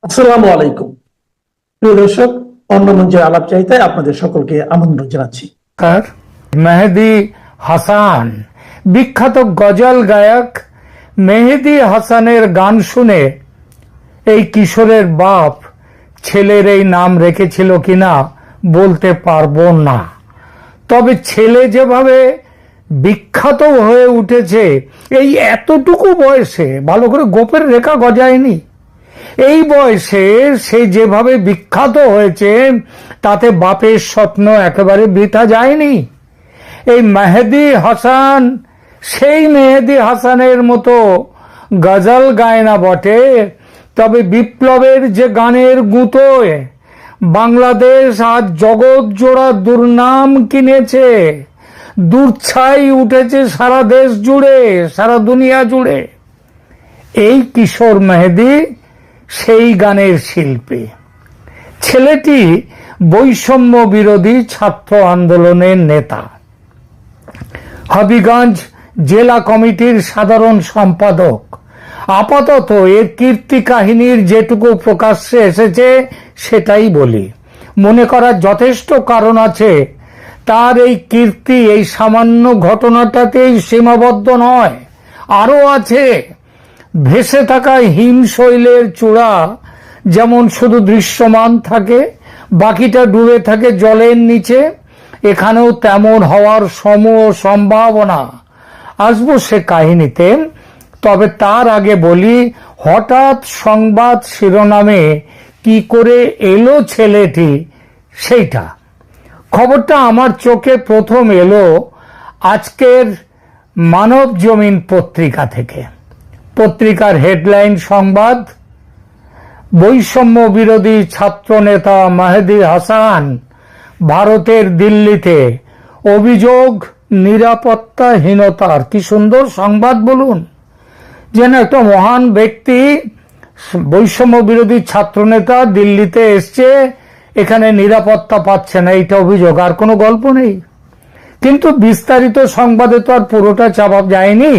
আসসালামু আলাইকুম। প্রিয় দর্শক, অন্য মঞ্চের আলাপ চাইতায় আপনাদের সকলকে আমন্ত্রণ জানাচ্ছি। মেহেদী হাসান, বিখ্যাত গজল গায়ক মেহেদী হাসানের গান শুনে এই কিশোরের বাপ ছেলের এই নাম রেখেছিল কিনা বলতে পারবো না, তবে ছেলে যেভাবে বিখ্যাত হয়ে উঠেছে এই এতটুকু বয়সে, ভালো করে গোপের রেখা গজায়নি, এই বয়সে সে যেভাবে বিখ্যাত হয়েছে তাতে বাপের স্বপ্ন একেবারে বৃথা যায়নি। এই মেহেদী হাসান সেই মেহেদী হাসানের মতো গজল গায় না বটে, তবে বিপ্লবের যে গানের গুঁতোয় বাংলাদেশ আজ জগৎ জোড়া দুর্নাম কিনেছে, দূরছাই উঠেছে সারা দেশ জুড়ে, সারা দুনিয়া জুড়ে। এই কিশোর মেহেদী সেই গানের শিল্পী। ছেলেটি বৈষম্য বিরোধী ছাত্র আন্দোলনের নেতা, হবিগঞ্জ জেলা কমিটির সাধারণ সম্পাদক। আপাতত এর কীর্তি কাহিনীর যেটুকু প্রকাশ্যে এসেছে সেটাই বলি। মনে করার যথেষ্ট কারণ আছে, তার এই কীর্তি এই সামান্য ঘটনাটাতেই সীমাবদ্ধ নয়, আরো আছে। ভেসে থাকা হিমশৈলের চূড়া যেমন শুধু দৃশ্যমান থাকে, বাকিটা ডুবে থাকে জলের নিচে, এখানেও তেমন হওয়ার সমূহ সম্ভাবনা। আসবো সে কাহিনীতে, তবে তার আগে বলি হঠাৎ সংবাদ শিরোনামে কি করে এলো ছেলেটি সেইটা। খবরটা আমার চোখে প্রথম এলো আজকের মানব জমিন পত্রিকা থেকে। পত্রিকার হেডলাইন সংবাদ, বৈষম্য বিরোধী ছাত্র নেতা মেহেদী হাসান ভারতের দিল্লিতে, অভিযোগ নিরাপত্তাহীনতার। কি সুন্দর সংবাদ বলুন, যেন একটা মহান ব্যক্তি বৈষম্য বিরোধী ছাত্র নেতা দিল্লিতে এসছে, এখানে নিরাপত্তা পাচ্ছে না, এইটা অভিযোগ, আর কোনো গল্প নেই। কিন্তু বিস্তারিত সংবাদে তো আর পুরোটা চাপা যায়নি,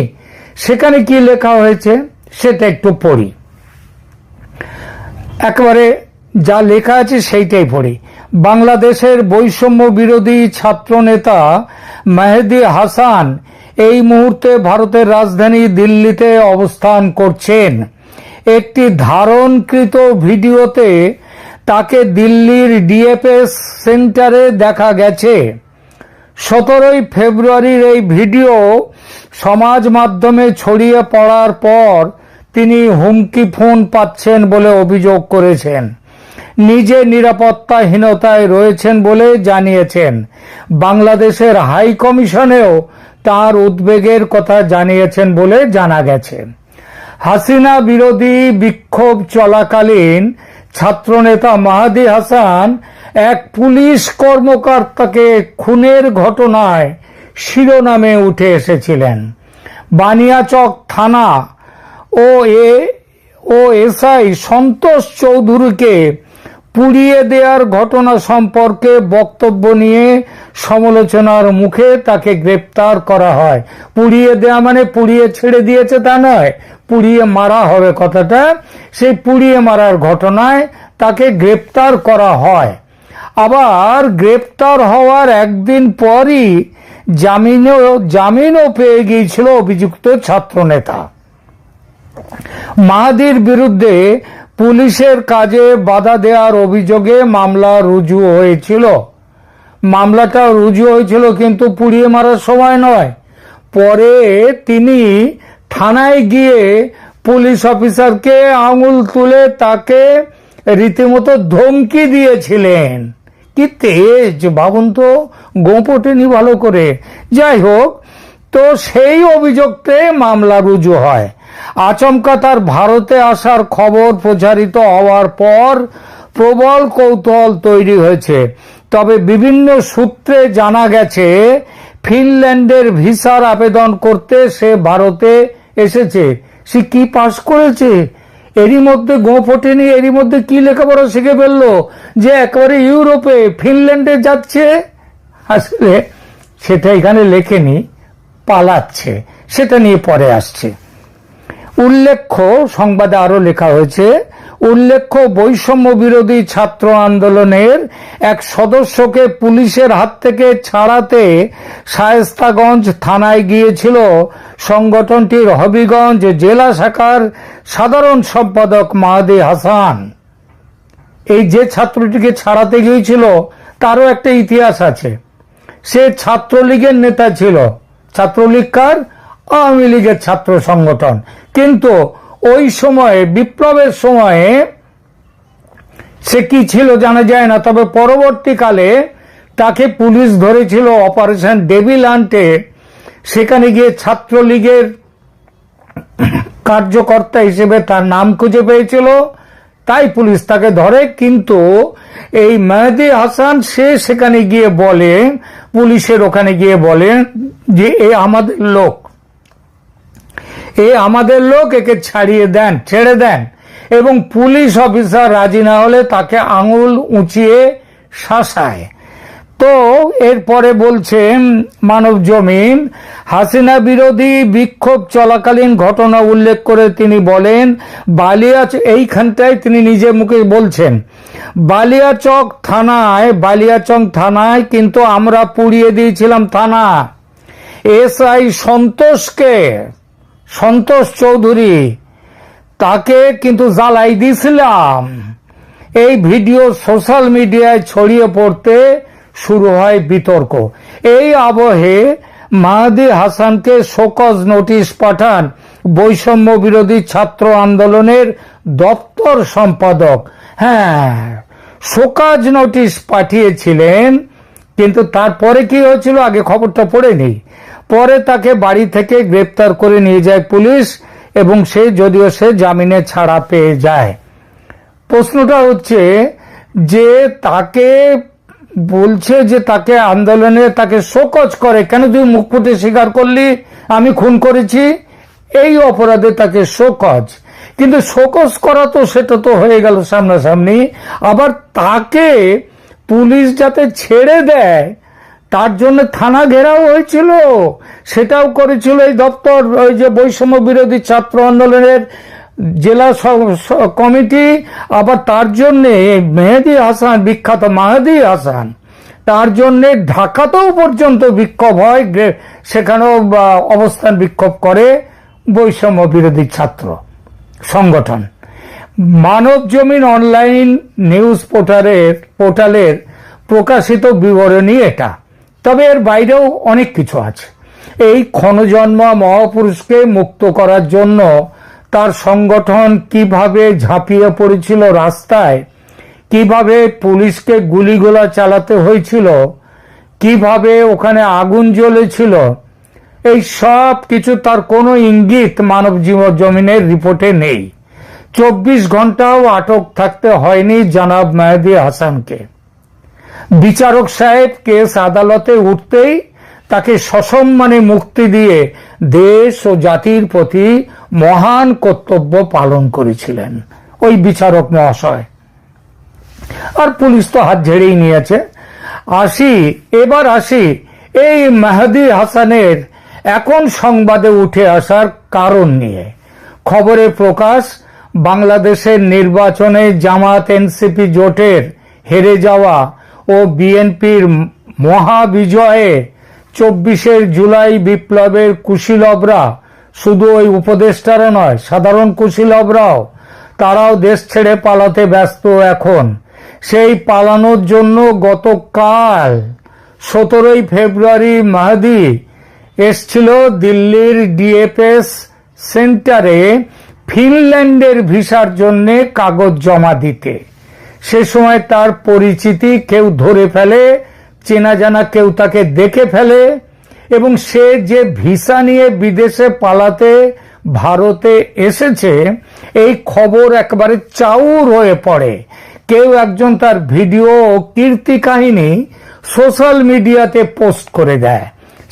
সেখানে কি লেখা হয়েছে সেটা একটু পড়ি। একেবারে যা লেখা আছে সেইটাই পড়ি। বাংলাদেশের বৈষম্য বিরোধী ছাত্র নেতা মেহেদী হাসান এই মুহূর্তে ভারতের রাজধানী দিল্লিতে অবস্থান করছেন। একটি ধারণকৃত ভিডিওতে তাকে দিল্লির ডিএফএস সেন্টারে দেখা গেছে। 17 ফেব্রুয়ারির এই ভিডিও সমাজ মাধ্যমে ছড়িয়ে পড়ার পর তিনি হুমকি ফোন পাচ্ছেন বলে অভিযোগ করেছেন। নিজে নিরাপত্তাহীনতায় রয়েছেন বলে জানিয়েছেন। বাংলাদেশের হাই কমিশনেও তার উদ্বেগের কথা জানিয়েছেন বলে জানা গেছে। হাসিনা বিরোধী বিক্ষোভ চলাকালীন ছাত্রনেতা মেহেদী হাসান এক পুলিশ কর্মকর্তাকে খুনের ঘটনায় শিরোনামে উঠে এসেছিলেন। বানিয়াচক থানা ও এসআই সন্তোষ চৌধুরীকে পুড়িয়ে দেওয়ার ঘটনা সম্পর্কে বক্তব্য নিয়ে সমালোচনার মুখে তাকে গ্রেপ্তার করা হয়। পুড়িয়ে দেওয়া মানে পুড়িয়ে ছেড়ে দিয়েছে তা নয়, পুড়িয়ে মারা হবে কথাটা। সেই পুড়িয়ে মারার ঘটনায় তাকে গ্রেপ্তার করা হয়। আবার গ্রেপ্তার হওয়ার একদিন পরই জামিনও পেয়ে গিয়েছিল অভিযুক্ত ছাত্রনেতা। মেহেদীর বিরুদ্ধে পুলিশের কাজে বাধা দেওয়ার অভিযোগে মামলা রুজু হয়েছিল। মামলাটা রুজু হয়েছিল কিন্তু পুড়িয়ে মারার সময় নয়। পরে তিনি থানায় গিয়ে পুলিশ অফিসারকে আঙুল তুলে তাকে রীতিমতো ধমকি দিয়েছিলেন। কি তেজ ভাবুন তো, গোপটেনি ভালো করে। যাই হোক, তো সেই অভিযোগতে মামলা রুজু হয়। আচমকা তার ভারতে আসার খবর প্রচারিত হওয়ার পর প্রবল কৌতূহল তৈরি হয়েছে। তবে বিভিন্ন সূত্রে জানা গেছে ফিনল্যান্ডের ভিসার আবেদন করতে সে ভারতে এসেছে। সে কি পাস করেছে, এরই মধ্যে গোপটেনি, এরই মধ্যে কি লেখাপড়া শিখে ফেললো যে একেবারে ইউরোপে ফিনল্যান্ডে যাচ্ছে। আসলে সেটা এখানে লেখেনি, পালাচ্ছে, সেটা নিয়ে পরে আসছে। উল্লেখ্য সংবাদে আরো লেখা হয়েছে উল্লেখ্য, বৈষম্য বিরোধী ছাত্র আন্দোলনের এক সদস্যকে পুলিশের হাত থেকে ছাড়াতে শায়েস্তাগঞ্জ থানায় গিয়েছিল সংগঠনটির হবিগঞ্জ জেলা শাখার সাধারণ সম্পাদক মাহাদি হাসান। এই যে ছাত্রটিকে ছাড়াতে গিয়েছিল তারও একটা ইতিহাস আছে। সে ছাত্রলীগের নেতা ছিল। ছাত্রলীগ কার? আওয়ামী লীগের ছাত্র সংগঠন। কিন্তু ওই সময়ে, বিপ্লবের সময়ে সে কি ছিল জানা যায় না, তবে পরবর্তীকালে তাকে পুলিশ ধরেছিল অপারেশন ডেভিল হান্টে। সেখানে গিয়ে ছাত্রলীগের কার্যকর্তা হিসেবে তার নাম খুঁজে পেয়েছিল, তাই পুলিশ তাকে ধরে। কিন্তু এই মেহেদী হাসান সে সেখানে গিয়ে বলে, পুলিশের ওখানে গিয়ে বলে যে এ আমাদের লোক, একে ছাড়িয়ে দেন, ছেড়ে দেন। এবং পুলিশ অফিসার রাজি না হলে তাকে আঙুল উঁচিয়ে শাসায়। তো এরপরে বলছেন মানব জমিন, হাসিনা বিরোধী বিক্ষোভ চলাকালীন ঘটনা উল্লেখ করে তিনি বলেন, এইখানটায় তিনি নিজে মুখে বলছেন, বালিয়াচং থানায় কিন্তু আমরা পুড়িয়ে দিয়েছিলাম থানা। এসআই সন্তোষ চৌধুরী, তাকে কিন্তু জ্বালাই দিয়েছিলাম। এই ভিডিও সোশ্যাল মিডিয়ায় ছড়িয়ে পড়তে শুরু হয় বিতর্ক। এই আবহে মাহাদি হাসানকে শোকজ নোটিশ পাঠান বৈষম্য বিরোধী ছাত্র আন্দোলনের দপ্তর সম্পাদক। হ্যাঁ, শোকজ নোটিশ পাঠিয়েছিলেন, কিন্তু তারপরে কি হয়েছিল আগে খবরটা পড়ে নেই। পরে তাকে বাড়ি থেকে গ্রেপ্তার করে নিয়ে যায় পুলিশ, এবং যদিও সে জামিনে ছাড়া পেয়ে যায়। প্রশ্নটা হচ্ছে যে তাকে বলছে যে তাকে আন্দোলনে তাকে শোকজ করে, কেন তুই মুখ ফুটে স্বীকার করলি আমি খুন করেছি? এই অপরাধে তাকে শোকজ। কিন্তু শোকজ করা তো সেটা তো হয়ে গেল সামনাসামনি, আবার তাকে পুলিশ যাতে ছেড়ে দেয় তার জন্য থানা ঘেরাও হয়েছিল, সেটাও করেছিল এই দপ্তর, ওই যে বৈষম্য বিরোধী ছাত্র আন্দোলনের জেলা কমিটি। আবার তার জন্য মেহেদী হাসান, বিখ্যাত মাহাদি হাসান, তার জন্য ঢাকাতেও পর্যন্ত বিক্ষোভ হয়, সেখানেও অবস্থান বিক্ষোভ করে বৈষম্য বিরোধী ছাত্র সংগঠন। মানব জমিন অনলাইন নিউজ পোর্টালের প্রকাশিত বিবরণী এটা। তবে এর বাইরেও অনেক কিছু আছে। এই ক্ষণজন্মা মহাপুরুষকে মুক্ত করার জন্য তার সংগঠন কিভাবে ঝাঁপিয়ে পড়েছিল রাস্তায়, কিভাবে পুলিশকে গুলিগোলা চালাতে হয়েছিল, কিভাবে ওখানে আগুন জ্বলেছিল, এই সব কিছু তার কোনো ইঙ্গিত মানব জমিনের রিপোর্টে নেই। 24 ঘন্টাও আটক থাকতে হয়নি জনাব মেহেদী হাসানকে। বিচারক সাহেব কেস আদালতে উঠতেই তাকে সসম্মানে মুক্তি দিয়ে দেশ ও জাতির প্রতি মহান কর্তব্য পালন করেছিলেন ওই বিচারক মহাশয়। আর পুলিশ তো হাত ঝেড়েই নিয়েছে। এবার আসি এই মেহেদী হাসানের এখন সংবাদে উঠে আসার কারণ নিয়ে। খবরে প্রকাশ, বাংলাদেশের নির্বাচনে জামাত এনসিপি জোটের হেরে যাওয়া ও বিএনপির মহাবিজয়ে 24 জুলাই বিপ্লবের কুশীলবরা, শুধু ওই উপদেষ্টারা নয়, সাধারণ কুশীলবরাও, তারাও দেশ ছেড়ে পালাতে ব্যস্ত এখন। সেই পালানোর জন্য গতকাল 17 ফেব্রুয়ারি মেহেদী এসছিল দিল্লির ডিএফএস সেন্টারে ফিনল্যান্ডের ভিসার জন্য কাগজ জমা দিতে। সে সময় তার পরিচিতি কেউ ধরে ফেলে, চেনা জানা কেউ তাকে দেখে ফেলে, এবং সে যে ভিসা নিয়ে বিদেশে পালাতে ভারতে এসেছে এই খবর একবারে চাউর হয়ে পড়ে। কেউ একজন তার ভিডিও ও কীর্তি কাহিনী সোশ্যাল মিডিয়াতে পোস্ট করে দেয়।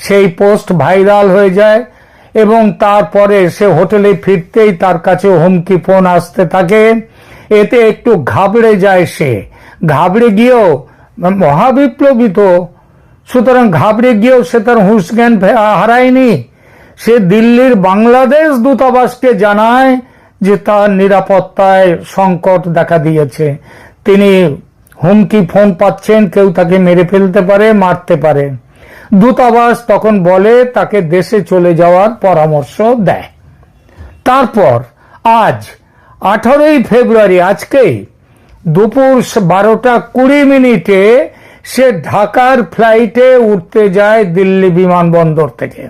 সেই পোস্ট ভাইরাল হয়ে যায় এবং তারপরে সে হোটেলে ফিরতেই তার কাছে হুমকি ফোন আসতে থাকে। এতে একটু ঘাবড়ে যায় সে। ঘাবড়ে গিয়েও, মহাবিপ্লবী তো, সুতরাং ঘাবড়ে গিয়েও সে তার হুঁশ জ্ঞান হারায়নি। সে দিল্লির বাংলাদেশ দূতাবাসকে জানায় যে তার নিরাপত্তায় সংকট দেখা দিয়েছে, তিনি হুমকি ফোন পাচ্ছেন, কেউ তাকে মেরে ফেলতে পারে, মারতে পারে। দূতাবাস তখন বলে তাকে দেশে চলে যাওয়ার পরামর্শ দেয়। তারপর আজ 18ই ফেব্রুয়ারি, আজকেই দুপুর 12:20 সে ঢাকার ফ্লাইটে উঠতে যায় দিল্লি বিমানবন্দর থেকে।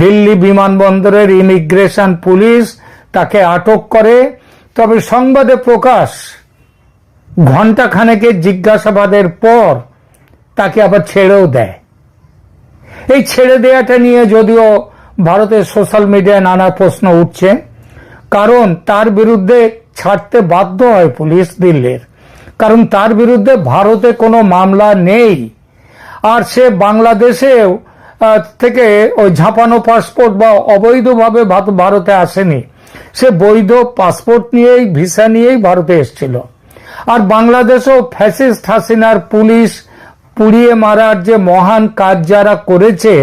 দিল্লি বিমানবন্দরের ইমিগ্রেশন পুলিশ তাকে আটক করে, তবে সংবাদে প্রকাশ ঘণ্টাখানেকের জিজ্ঞাসাবাদের পর তাকে আবার ছেড়েও দেয়। এই ছেড়ে দেওয়াটা নিয়ে যদিও ভারতের সোশ্যাল মিডিয়ায় নানা প্রশ্ন উঠছে, কারণ তার বিরুদ্ধে ছাড়তে বাধ্য হয় পুলিশ দিল্লির, কারণ তার বিরুদ্ধে ভারতে কোনো মামলা নেই। আর সে বাংলাদেশেও থেকে ওই ঝাঁপানো পাসপোর্ট বা অবৈধভাবে ভারতে আসেনি, সে বৈধ পাসপোর্ট নিয়েই, ভিসা নিয়েই ভারতে এসেছিল। আর বাংলাদেশও ফ্যাসিস্ট হাসিনার পুলিশ পুড়িয়ে মারার যে মহান কাজ যারা করেছে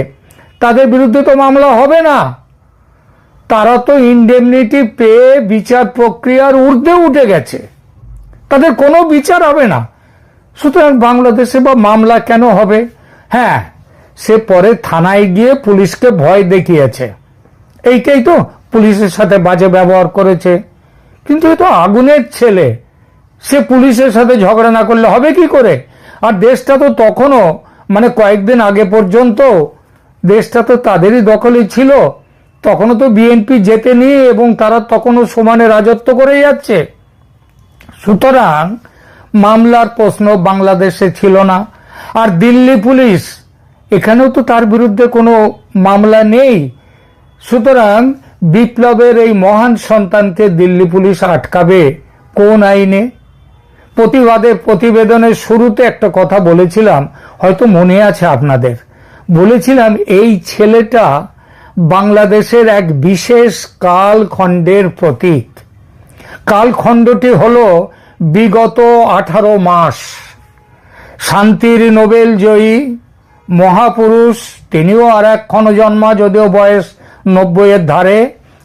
তাদের বিরুদ্ধে তো মামলা হবে না। তারা তো ইনডেমনিটি পেয়ে বিচার প্রক্রিয়ার ঊর্ধ্বে উঠে গেছে, তাদের কোনো বিচার হবে না। সুতরাং বাংলাদেশে বা মামলা কেন হবে? হ্যাঁ, সে পরে থানায় গিয়ে পুলিশকে ভয় দেখিয়েছে, এইটাই তো, পুলিশের সাথে বাজে ব্যবহার করেছে। কিন্তু এ তো আগুনের ছেলে, সে পুলিশের সাথে ঝগড়া না করলে হবে কি করে? আর দেশটা তো তখনও, মানে কয়েকদিন আগে পর্যন্ত দেশটা তো তাদেরই দখলে ছিল, তখনও তো বিএনপি জেতেনি এবং তারা তখনও সমানে রাজত্ব করে যাচ্ছে। সুতরাং মামলার প্রশ্ন বাংলাদেশে ছিল না। আর দিল্লি পুলিশ, এখানেও তো তার বিরুদ্ধে কোনো মামলা নেই। সুতরাং বিপ্লবের এই মহান সন্তানকে দিল্লি পুলিশ আটকাবে কোন আইনে? প্রতিবেদনের শুরুতে একটা কথা বলেছিলাম, হয়তো মনে আছে আপনাদের, বলেছিলাম এই ছেলেটা বাংলাদেশের এক বিশেষ কালখণ্ডের প্রতীক। কালখণ্ডটি হলো বিগত 18 মাস। শান্তির নোবেল জয়ী মহাপুরুষ, তিনিও আর এক ক্ষণজন্মা, যদিও বয়স 90-এর ধারে,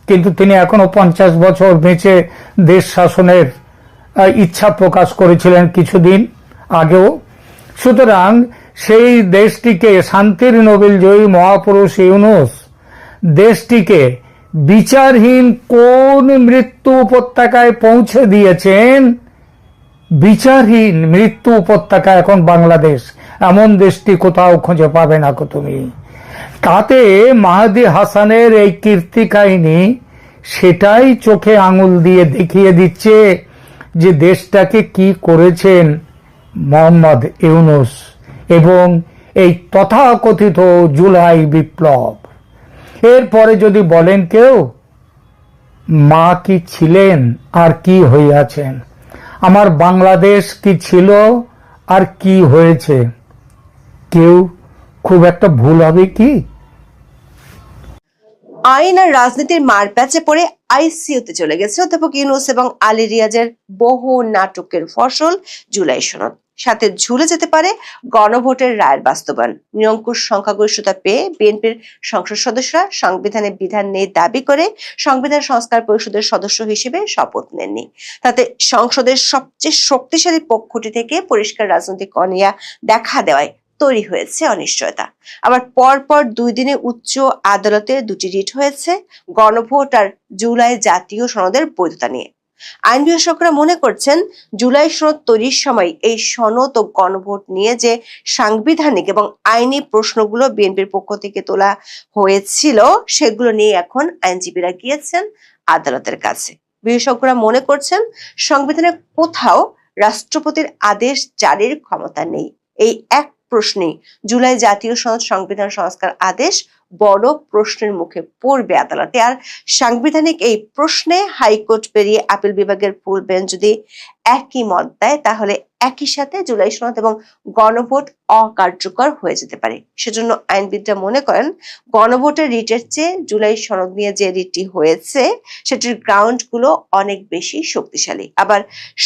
কিন্তু তিনি এখনো 50 বছর বেঁচে দেশ শাসনের ইচ্ছা প্রকাশ করেছিলেন কিছুদিন আগেও। সুতরাং সেই দেশটিকে, শান্তির নোবেল জয়ী মহাপুরুষ ইউনূস দেশটিকে বিচারহীন কোন মৃত্যু উপত্যকায় পৌঁছে দিয়েছেন। বিচারহীন মৃত্যু উপত্যকা এখন বাংলাদেশ, এমন দেশটি কোথাও খুঁজে পাবে না কো তুমি। তাতে মাহদী হাসানের এই কীর্তি কাহিনী সেটাই চোখে আঙুল দিয়ে দেখিয়ে দিচ্ছে যে দেশটাকে কি করেছেন মোহাম্মদ ইউনূস এবং এই তথাকথিত জুলাই বিপ্লব। এরপরে যদি বলেন কেউ মা কি ছিলেন আর কি হইয়াছেন, আমার বাংলাদেশ কি ছিল আর কি হয়েছে, কেউ খুব একটা ভুল হবে কি? আইন আর রাজনীতির মারপ্যাচে পড়ে আইসিইউতে চলে গেছে অধ্যাপক ইউনূস এবং আলী রিয়াজের বহু নাটকের ফসল জুলাই সনদ। সাথে ঝুলে যেতে পারে গণভোটের রায়ের বাস্তবায়ন। নিরঙ্কুশ সংখ্যাগরিষ্ঠতা পেয়ে বিএনপির সংসদ সদস্যরা সংবিধানে বিধান নেই দাবি করে সংবিধান সংস্কার পরিষদের সদস্য হিসেবে শপথ নেননি। তাতে সংসদের সবচেয়ে শক্তিশালী পক্ষটি থেকে পরিষ্কার রাজনৈতিক অনিয়া দেখা দেওয়ায় তৈরি হয়েছে অনিশ্চয়তা। আবার পরপর 2 দিনে উচ্চ আদালতে 2টি রিট হয়েছে গণভোট আর জুলাই জাতীয় সনদের বৈধতা নিয়ে। আইন বিশেষজ্ঞরা মনে করছেন জুলাই সনদ তৈরির সময় এই সনদ ও গণভোট নিয়ে যে সাংবিধানিক এবং আইনি প্রশ্নগুলো বিএনপির পক্ষ থেকে তোলা হয়েছিল সেগুলো নিয়ে এখন আইনজীবীরা গিয়েছেন আদালতের কাছে। বিশেষজ্ঞরা মনে করছেন সংবিধানে কোথাও রাষ্ট্রপতির আদেশ জারির ক্ষমতা নেই। এই এক প্রশ্নে জুলাই জাতীয় সনদ সংবিধান সংস্কার আদেশ বড় প্রশ্নের মুখে পড়বে আদালতে। আর সাংবিধানিক এই প্রশ্নে হাইকোর্ট পেরিয়ে আপিল বিভাগের ফুল বেঞ্চ যদি একই মত দেয় তাহলে একই সাথে জুলাই সনদ এবং গণভোট অকার্যকর হয়ে যেতে পারে। সেজন্য আইনবিদরা মনে করেন গণভোটের রিটের চেয়ে জুলাই সনদ নিয়ে যে রিটটি হয়েছে সেটির গ্রাউন্ড গুলো অনেক বেশি শক্তিশালী। আবার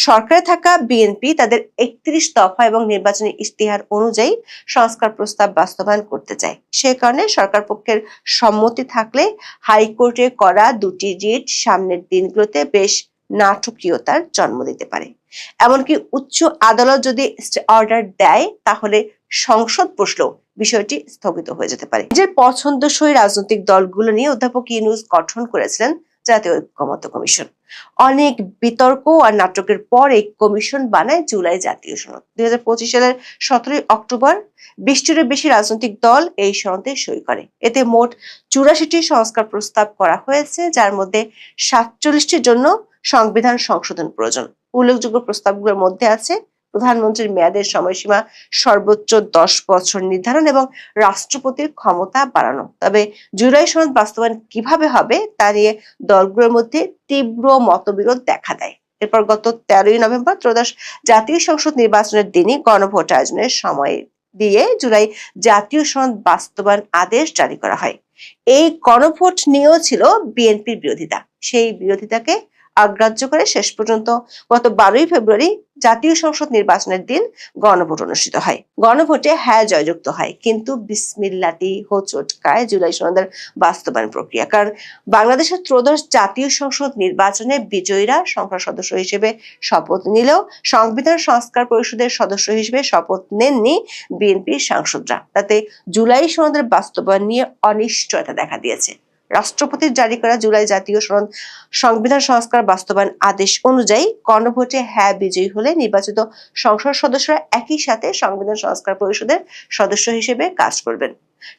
সরকারে থাকা বিএনপি তাদের 31 দফা এবং নির্বাচনী ইস্তিহার অনুযায়ী সংস্কার প্রস্তাব বাস্তবায়ন করতে চায়। সে কারণে সরকার পক্ষের সম্মতি থাকলে হাইকোর্টে করা দুটি রিট সামনের দিনগুলোতে বেশ নাটকীয়তার জন্ম দিতে পারে। এমনকি উচ্চ আদালত যদি স্টে অর্ডার দেয় তাহলে সংসদ বসলেও বিষয়টি স্থগিত হয়ে যেতে পারে। নিজের পছন্দসই রাজনৈতিক দলগুলো নিয়ে অধ্যাপক ইউনূস গঠন করেছিলেন জাতীয় ঐকমত্য কমিশন। অনেক বিতর্ক আর নাটকের পর এই কমিশন বানায় জুলাই জাতীয় সনদ। 2025 সালের 17 অক্টোবর 20টিরও বেশি রাজনৈতিক দল এই সনদে সই করে। এতে মোট 84টি সংস্কার প্রস্তাব করা হয়েছে, যার মধ্যে 47টির জন্য সংবিধান সংশোধন প্রয়োজন। উল্লেখযোগ্য প্রস্তাবগুলোর মধ্যে আছে প্রধানমন্ত্রীর মেয়াদের সময়সীমা সর্বোচ্চ 10 বছর নির্ধারণ এবং রাষ্ট্রপতির ক্ষমতা বাড়ানো। তবে জুলাই সনদ বাস্তবায়ন কিভাবে হবে তা নিয়ে দলগুলোর মধ্যে তীব্র মতবিরোধ দেখা দেয়। এরপর গত 13 নভেম্বর ত্রয়োদশ জাতীয় সংসদ নির্বাচনের দিনই গণভোট আয়োজনের সময় দিয়ে জুলাই জাতীয় সনদ বাস্তবায়ন আদেশ জারি করা হয়। এই গণভোট নিয়েও ছিল বিএনপির বিরোধিতা। সেই বিরোধিতাকে অগ্রাহ্য করে শেষ পর্যন্ত গত 12 ফেব্রুয়ারি জাতীয় সংসদ নির্বাচনের দিন গণভোট অনুষ্ঠিত হয়। গণভোটে হ্যাঁ জয়যুক্ত হয়, কিন্তু বিসমিল্লাতি হোঁচট খায় জুলাই সনদের বাস্তবায়ন প্রক্রিয়া। কারণ বাংলাদেশের ত্রয়োদশ জাতীয় সংসদ নির্বাচনে বিজয়ীরা সংসদ সদস্য হিসেবে শপথ নিলেও সংবিধান সংস্কার পরিষদের সদস্য হিসেবে শপথ নেননি বিএনপির সাংসদরা। তাতে জুলাই সনদের বাস্তবায়ন নিয়ে অনিশ্চয়তা দেখা দিয়েছে। রাষ্ট্রপতির জারি করা জুলাই জাতীয় সনদ সংবিধান সংস্কার বাস্তবায়ন আদেশ অনুযায়ী গণভোটে হ্যাঁ বিজয়ী হলে নির্বাচিত সংসদ সদস্যরা একই সাথে সংবিধান সংস্কার পরিষদের সদস্য হিসেবে কাজ করবেন।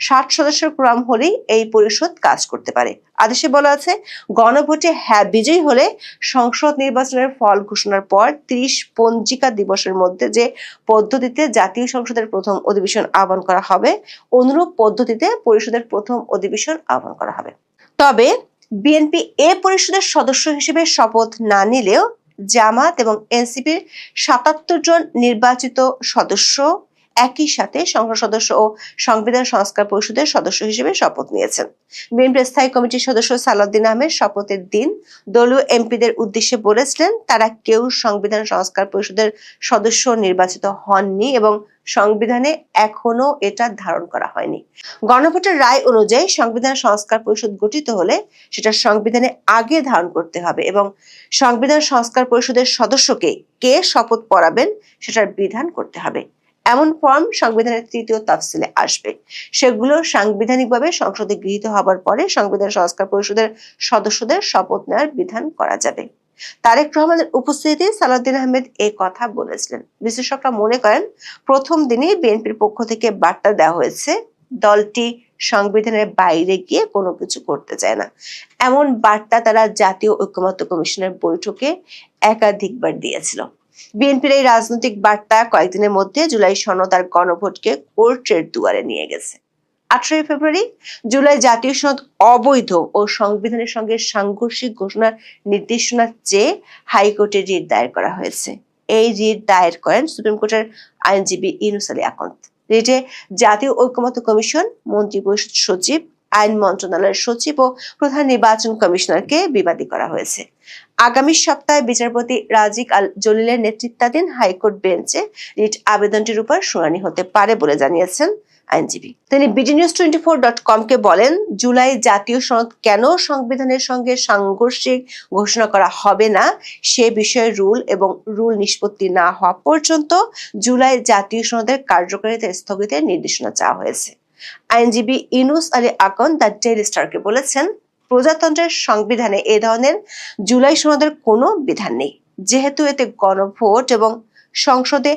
60 সদস্যের কোরাম হলেই এই পরিষদ কাজ করতে পারে। আদেশে বলা আছে, গণভোটে হ্যাঁ বিজয়ী হলে সংসদ নির্বাচনের ফল ঘোষণার পর 30 পঞ্জিকা দিবসের মধ্যে যে পদ্ধতিতে জাতীয় সংসদের প্রথম অধিবেশন আহ্বান করা হবে, অনুরূপ পদ্ধতিতে পরিষদের প্রথম অধিবেশন আহ্বান করা হবে। তবে বিএনপি এ পরিষদের সদস্য হিসেবে শপথ না নিলেও জামাত এবং এনসিপির 77 জন নির্বাচিত সদস্য একই সাথে সংসদ সদস্য ও সংবিধান সংস্কার পরিষদের সদস্য হিসেবে শপথ নিয়েছেন। বিএনপি স্থায়ী কমিটির সদস্য সালাউদ্দিন আহমেদ শপথের দিন দলীয় এমপিদের উদ্দেশ্যে বলেছিলেন, তারা কেউ সংবিধান সংস্কার পরিষদের সদস্য নির্বাচিত হননি এবং সংবিধানে এখনো এটা ধারণ করা হয়নি। গণভোটের রায় অনুযায়ী সংবিধান সংস্কার পরিষদ গঠিত হলে সেটা সংবিধানে আগে ধারণ করতে হবে এবং সংবিধান সংস্কার পরিষদের সদস্যকে কে শপথ পড়াবেন সেটার বিধান করতে হবে। এমন ফর্ম সংবিধানের 3য় তফসিলে আসবে। সেগুলো সাংবিধানিকভাবে সংসদে গৃহীত হবার পরে সংবিধান সংস্কার পরিষদের সদস্যদের শপথ নেওয়ার বিধান করা যাবে। তারেক রহমানের উপস্থিতিতে সালাউদ্দিন আহমেদ এই কথা বলেছিলেন। বিশ্লেষকরা মনে করেন, প্রথম দিনেই বিএনপির পক্ষ থেকে বার্তা দেওয়া হয়েছে দলটি সংবিধানের বাইরে গিয়ে কোনো কিছু করতে চায় না। এমন বার্তা তারা জাতীয় ঐকমত্য কমিশনের বৈঠকে একাধিকবার দিয়েছিল। বিএনপির এই রাজনৈতিক বার্তা কয়েকদিনের মধ্যে জুলাই সনদ আর গণভোটকে কোর্টের দুয়ারে নিয়ে গেছে। 18 ফেব্রুয়ারি জুলাই জাতীয় সনদ অবৈধ ও সংবিধানের সঙ্গে সাংঘর্ষিক ঘোষণার নির্দেশনা চেয়ে হাইকোর্টে রিট দায়ের করা হয়েছে। এই রিট দায়ের করেন সুপ্রিম কোর্টের আইনজীবী ইউনূস আলী আকন্দ। রিটে জাতীয় ঐকমত্য কমিশন, মন্ত্রিপরিষদ সচিব, আইন মন্ত্রণালয়ের সচিব ও প্রধান নির্বাচন কমিশনারকে বিবাদী করা হয়েছে। আগামী সপ্তাহে বিচারপতি রাজিক আল জলিলের নেতৃত্বাধীন হাইকোর্ট বেঞ্চে রিট আবেদনটির উপর শুনানি হতে পারে বলে জানিয়েছেন আইনজীবী। তিনি bdnews24.com কে বলেন, জুলাই জাতীয় সনদ কেন সংবিধানের সঙ্গে সাংঘর্ষিক ঘোষণা করা হবে না সে বিষয়ে রুল নিষ্পত্তি না হওয়া পর্যন্ত জুলাই জাতীয় সনদের কার্যকারিতা স্থগিতের নির্দেশনা চাওয়া হয়েছে। আইনজীবী ইউনূস আলী আকন্দ দ্য ডেইলি স্টারকে বলেছেন, প্রজাতন্ত্রের সংবিধানে এ ধরনের জুলাই সনদের কোনো বিধান নেই। যেহেতু এতে গণভোট এবং সংসদে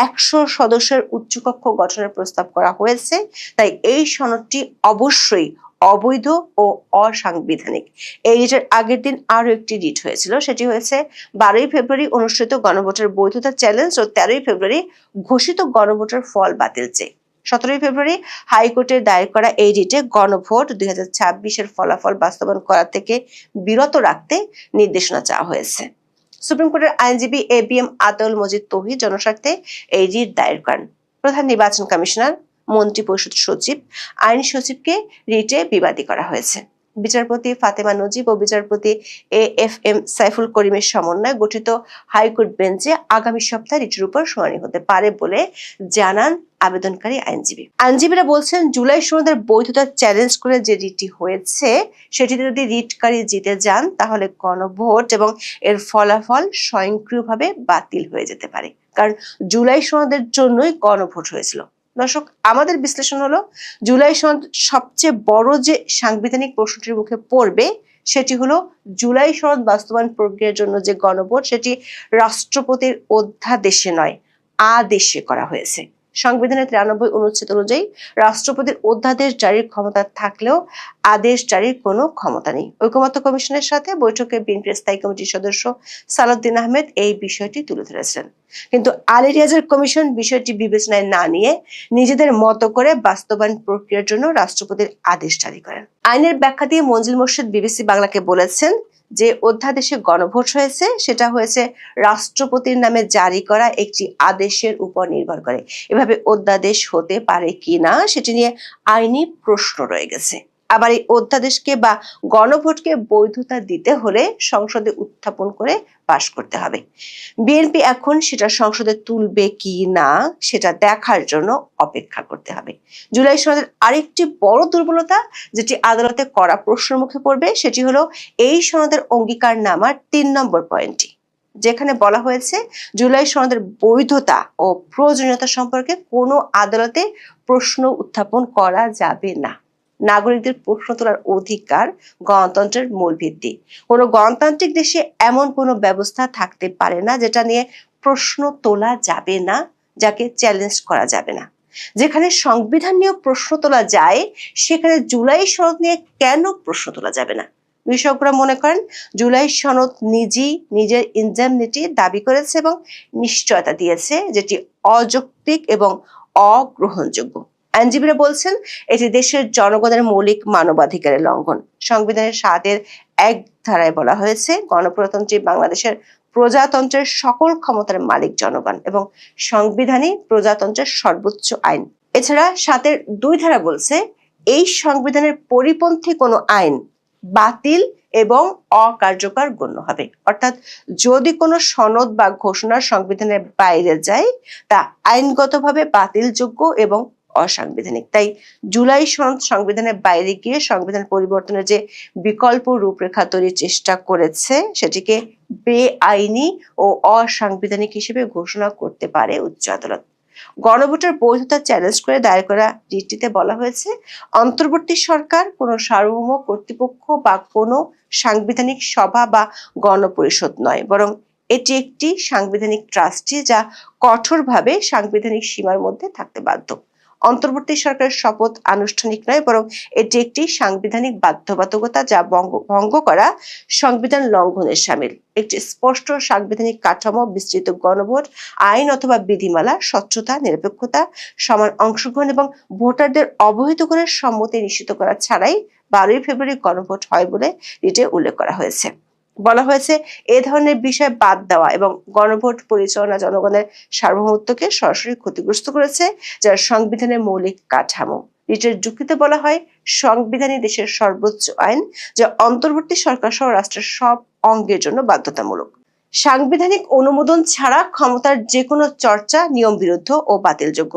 100 সদস্যের উচ্চকক্ষ গঠনের প্রস্তাব করা হয়েছে, তাই এই সনদটি অবশ্যই অবৈধ ও অসাংবিধানিক। এই রিটের আগের দিন আরো একটি রিট হয়েছিল। সেটি হয়েছে 12 ফেব্রুয়ারি অনুষ্ঠিত গণভোটের বৈধতা চ্যালেঞ্জ ও 13 ফেব্রুয়ারি ঘোষিত গণভোটের ফল বাতিল চেয়ে। 17 ফেব্রুয়ারি হাইকোর্টে দায়ের করা এই রিটে গণভোট 2026-এর ফলাফল বাস্তবায়ন করা থেকে বিরত রাখতে নির্দেশনা চাওয়া হয়েছে। সুপ্রিম কোর্টের আইনজীবী ABM আতাউল মজিদ তৌহিদ জনস্বার্থে এই রিট দায়ের করেন। প্রধান নির্বাচন কমিশনার, মন্ত্রিপরিষদ সচিব, আইন সচিবকে রিটে বিবাদী করা হয়েছে। বিচারপতি ফাতেমা নজিব ও বিচারপতি AFM সাইফুল করিমের সমন্বয়ে গঠিত হাইকোর্ট বেঞ্চে আগামী সপ্তাহে রিটের উপর শুনানি হতে পারে বলে জানান আবেদনকারী আইনজীবী। আইনজীবীরা বলছেন, জুলাই সনদের বৈধতা চ্যালেঞ্জ করে যে রিটটি হয়েছে সেটিতে যদি রিটকারী জিতে যান তাহলে গণভোট এবং এর ফলাফল স্বয়ংক্রিয়ভাবে বাতিল হয়ে যেতে পারে, কারণ জুলাই সনদের জন্যই গণভোট হয়েছিল। দর্শক, আমাদের বিশ্লেষণ হলো, জুলাই সনদ সবচেয়ে বড় যে সাংবিধানিক প্রশ্নটির মুখে পড়বে সেটি হলো জুলাই সনদ বাস্তবায়ন প্রক্রিয়ার জন্য যে গণভোট সেটি রাষ্ট্রপতির অধ্যাদেশে নয়, আদেশে করা হয়েছে। সংবিধানের 93 অনুচ্ছেদ অনুযায়ী রাষ্ট্রপতির অধ্যাদেশ জারির ক্ষমতা থাকলেও আদেশ জারির কোনো ক্ষমতা নেই। ঐকমত্য কমিশনের সাথে বৈঠকে বিএনপির স্থায়ী কমিটির সদস্য সালাউদ্দিন আহমেদ এই বিষয়টি তুলে ধরেছিলেন, কিন্তু আলী রিয়াজের কমিশন বিষয়টি বিবেচনায় না নিয়ে নিজেদের মতো করে বাস্তবায়ন প্রক্রিয়ার জন্য রাষ্ট্রপতির আদেশ জারি করেন। আইনের ব্যাখ্যা দিয়ে মঞ্জিল মোর্শেদ BBC বাংলাকে বলেছেন, যে অধ্যাদেশে গণভোট হয়েছে সেটা হয়েছে রাষ্ট্রপতির নামে জারি করা একটি আদেশের উপর নির্ভর করে। এভাবে অধ্যাদেশ হতে পারে কিনা সেটি নিয়ে আইনি প্রশ্ন রয়ে গেছে। আবার এই অধ্যাদেশকে বা গণভোটকে বৈধতা দিতে হলে সংসদে উত্থাপন করে পাশ করতে হবে। বিএনপি এখন সেটা সংসদে তুলবে কি না সেটা দেখার জন্য অপেক্ষা করতে হবে। জুলাই সনদের আরেকটি বড় দুর্বলতা যেটি আদালতে কড়া প্রশ্নের মুখে পড়বে সেটি হলো এই সনদের অঙ্গীকারনামার 3 নম্বর পয়েন্টটি, যেখানে বলা হয়েছে জুলাই সনদের বৈধতা ও প্রয়োজনীয়তা সম্পর্কে কোনো আদালতে প্রশ্ন উত্থাপন করা যাবে না। নাগরিকদের প্রশ্ন তোলার অধিকার গণতন্ত্রের মূল ভিত্তি। কোনো গণতান্ত্রিক দেশে এমন কোনো ব্যবস্থা থাকতে পারে না যেটা নিয়ে প্রশ্ন তোলা যাবে না, যাকে চ্যালেঞ্জ করা যাবে না। যেখানে সংবিধান নিয়ে প্রশ্ন তোলা যায় সেখানে জুলাই সনদ নিয়ে কেন প্রশ্ন তোলা যাবে না? বিশেষজ্ঞরা মনে করেন জুলাই সনদ নিজেই নিজের ইনডেমনিটি দাবি করেছে এবং নিশ্চয়তা দিয়েছে, যেটি অযৌক্তিক এবং অগ্রহণযোগ্য। আইনজীবীরা বলছেন এটি দেশের জনগণের মৌলিক মানবাধিকারের লঙ্ঘন। সংবিধানের 7-এর 1 ধারায় বলা হয়েছে, গণপ্রজাতন্ত্রী বাংলাদেশের প্রজাতন্ত্রের সকল ক্ষমতার মালিক জনগণ এবং সংবিধানই প্রজাতন্ত্রের সর্বোচ্চ আইন। এছাড়া 7-এর 2 ধারা বলছে, এই সংবিধানের পরিপন্থী কোনো আইন বাতিল এবং অকার্যকর গণ্য হবে। অর্থাৎ যদি কোনো সনদ বা ঘোষণা সংবিধানের বাইরে যায় তা আইনগতভাবে বাতিলযোগ্য এবং অসাংবিধানিক। তাই জুলাই সনদ সংবিধানের বাইরে গিয়ে সংবিধান পরিবর্তনের যে বিকল্প রূপরেখা তৈরির চেষ্টা করেছে সেটিকে বেআইনি ও অসাংবিধানিক হিসেবে ঘোষণা করতে পারে উচ্চ আদালত। গণভোটের বৈধতা চ্যালেঞ্জ করে দায়ের করা রিটটিতে বলা হয়েছে, অন্তর্বর্তী সরকার কোনো সার্বভৌম কর্তৃপক্ষ বা কোনো সাংবিধানিক সভা বা গণপরিষদ নয়, বরং এটি একটি সাংবিধানিক ট্রাস্টি যা কঠোরভাবে সাংবিধানিক সীমার মধ্যে থাকতে বাধ্য। অন্তর্বর্তী সরকারের শপথ আনুষ্ঠানিক নয়, বরং এটি একটি সাংবিধানিক বাধ্যবাধকতা যা ভঙ্গ করা সংবিধান লঙ্ঘনের শামিল। একটি স্পষ্ট সাংবিধানিক কাঠামো, বিস্তৃত গণভোট আইন অথবা বিধিমালা, স্বচ্ছতা, নিরপেক্ষতা, সমান অংশগ্রহণ এবং ভোটারদের অবহিত করে সম্মতি নিশ্চিত করা ছাড়াই 12ই ফেব্রুয়ারি গণভোট হয় বলে রিটে উল্লেখ করা হয়েছে। বলা হয়েছে, এ ধরনের বিষয় বাদ দেওয়া এবং গণভোট পরিচালনা জনগণের সার্বভৌমত্বকে সরাসরি ক্ষতিগ্রস্ত করেছে, যার সংবিধানের মৌলিক কাঠামো। রিটের যুক্তিতে বলা হয়, সংবিধানই দেশের সর্বোচ্চ আইন যা অন্তর্বর্তী সরকার সহ রাষ্ট্রের সব অঙ্গের জন্য বাধ্যতামূলক। সাংবিধানিক অনুমোদন ছাড়া ক্ষমতার যে কোনো চর্চা নিয়ম বিরুদ্ধ ও বাতিলযোগ্য।